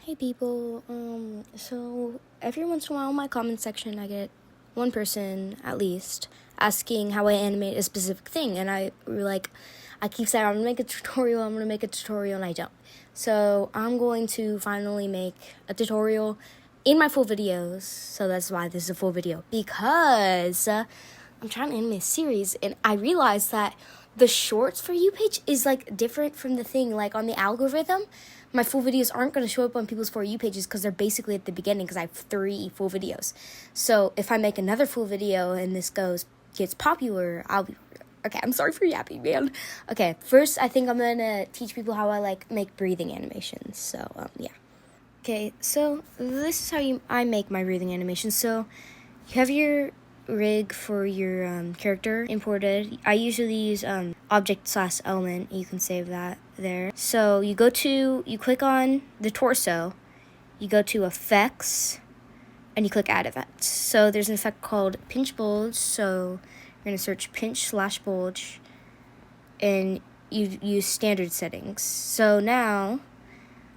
Hey people, so every once in a while in my comment section I get one person at least asking how I animate a specific thing, and I keep saying I'm gonna make a tutorial, and I don't. So I'm going to finally make a tutorial in my full videos, so that's why this is a full video, because I'm trying to animate a series, and I realized that the shorts for you page is like different from the thing. Like on the algorithm, my full videos aren't going to show up on people's For You pages because they're basically at the beginning, because I have 3 full videos. So if I make another full video and this gets popular, I'll be... Okay, I'm sorry for yapping, man. Okay, first I think I'm going to teach people how I make breathing animations. So, yeah. Okay, so this is how I make my breathing animations. So you have your rig for your character imported. I usually use object/element. You can save that there. So you click on the torso, you go to effects, and you click add effects. So there's an effect called pinch bulge. So you're gonna search pinch/bulge, and you use standard settings. So now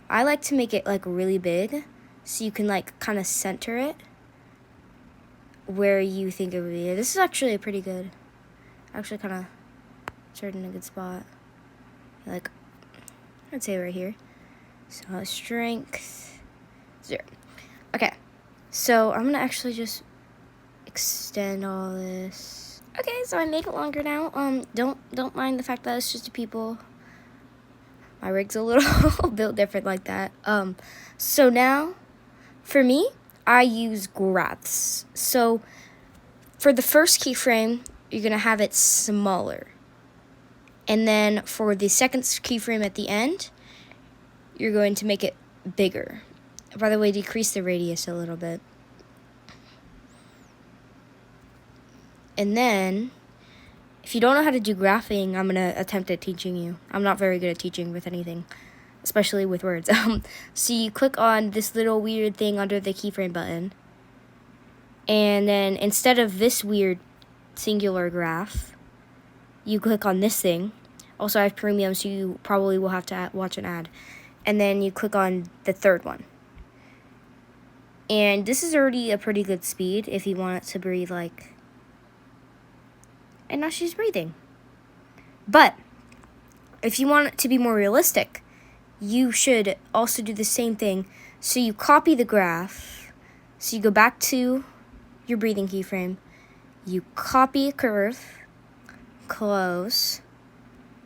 I like to make it really big, so you can kind of center it where you think it would be. This is actually pretty good. Actually kind of started in a good spot. I'd say right here. So strength 0. Okay. So I'm gonna actually just extend all this. Okay, so I make it longer now. Don't mind the fact that it's just a people. My rig's a little built different like that. So now, for me, I use graphs. So for the first keyframe, you're gonna have it smaller. And then for the second keyframe at the end, you're going to make it bigger. By the way, decrease the radius a little bit. And then, if you don't know how to do graphing, I'm gonna attempt at teaching you. I'm not very good at teaching with anything, especially with words. So you click on this little weird thing under the keyframe button, and then instead of this weird singular graph, you click on this thing. Also, I have premium, so you probably will have to watch an ad. And then you click on the third one. And this is already a pretty good speed if you want it to breathe And now she's breathing. But if you want it to be more realistic, you should also do the same thing. So you copy the graph. So you go back to your breathing keyframe. You copy a curve. Close.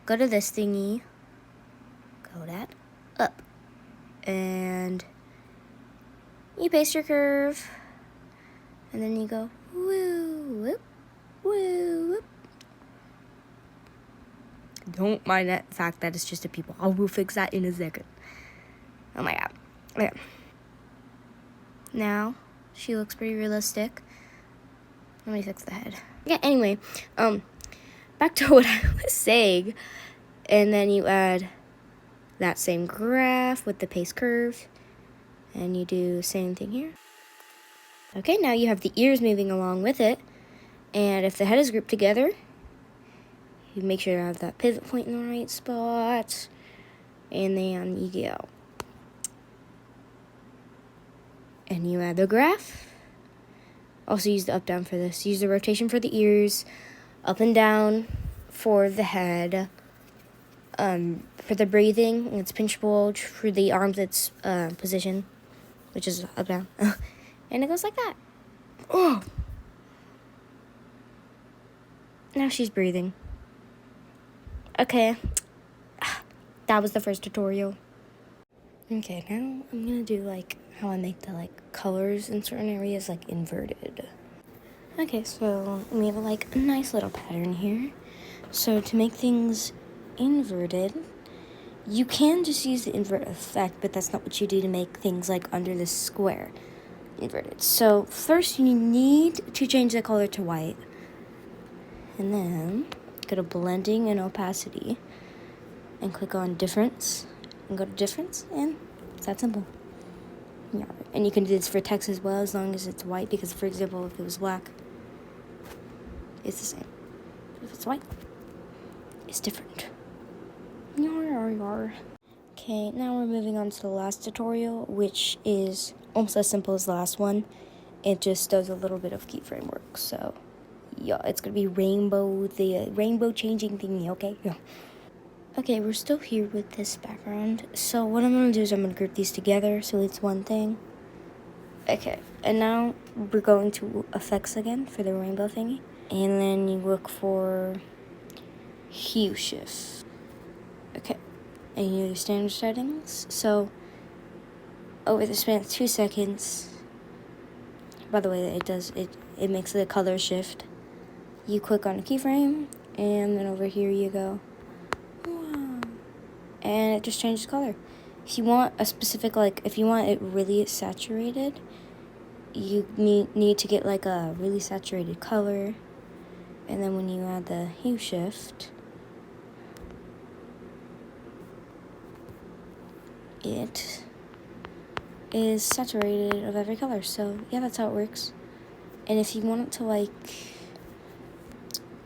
Go to this thingy. Go that up. And you paste your curve. And then you go woo, whoop, woo, whoop. Don't mind that fact that it's just a people. I will fix that in a second. Oh my god. Okay. Now, she looks pretty realistic. Let me fix the head. Yeah, anyway, back to what I was saying. And then you add that same graph with the paste curve. And you do the same thing here. Okay, now you have the ears moving along with it. And if the head is grouped together, you make sure to have that pivot point in the right spot. And then you go. And you add the graph. Also use the up down for this. Use the rotation for the ears. Up and down for the head. For the breathing, it's pinch bulge. For the arms, it's position, which is up down. And it goes like that. Oh! Now she's breathing. Okay. That was the first tutorial. Okay, now I'm gonna do how I make the colors in certain areas inverted. Okay, so we have a nice little pattern here. So to make things inverted, you can just use the invert effect, but that's not what you do to make things under this square inverted. So first you need to change the color to white, and then go to blending and opacity and click on difference and go to difference, and it's that simple. Yeah, and you can do this for text as well, as long as it's white, because for example, if it was black, it's the same. If it's white, it's different. Yar, yar, yar. Okay, now we're moving on to the last tutorial, which is almost as simple as the last one. It just does a little bit of keyframe work. So, yeah, it's gonna be the rainbow changing thingy, okay? Yeah. Okay, we're still here with this background. So what I'm gonna do is I'm gonna group these together so it's one thing. Okay, and now we're going to effects again for the rainbow thingy. And then you look for hue shift. Okay, and you do your standard settings. So over the span of 2 seconds, by the way, it makes the color shift. You click on a keyframe, and then over here you go, wow, and it just changes color. If you want a specific, like, if you want it really saturated, you need to get like a really saturated color, and then when you add the hue shift, it is saturated of every color. So yeah, that's how it works. And if you want it to, like,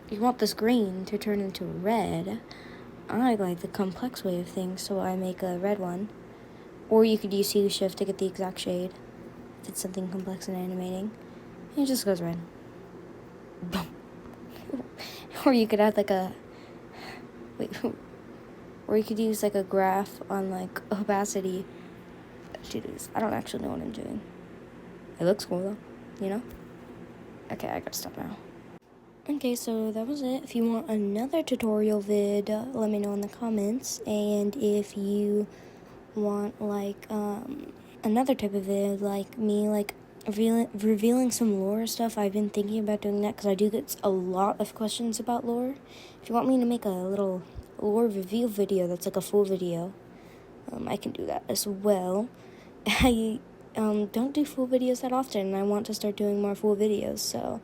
you want this green to turn into red, I like the complex way of things, so I make a red one. Or you could use hue shift to get the exact shade if it's something complex and animating. And it just goes red. Or you could add like a, wait, or you could use like a graph on like opacity to do this. I don't actually know what I'm doing. It looks cool though, you know? Okay, I gotta stop now. Okay, so that was it. If you want another tutorial vid, let me know in the comments. And if you want like another type of vid, like me like revealing some lore stuff, I've been thinking about doing that because I do get a lot of questions about lore. If you want me to make a little lore reveal video that's like a full video, I can do that as well. I don't do full videos that often, and I want to start doing more full videos, so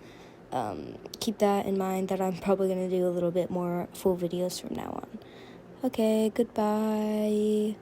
keep that in mind, that I'm probably going to do a little bit more full videos from now on. Okay, goodbye.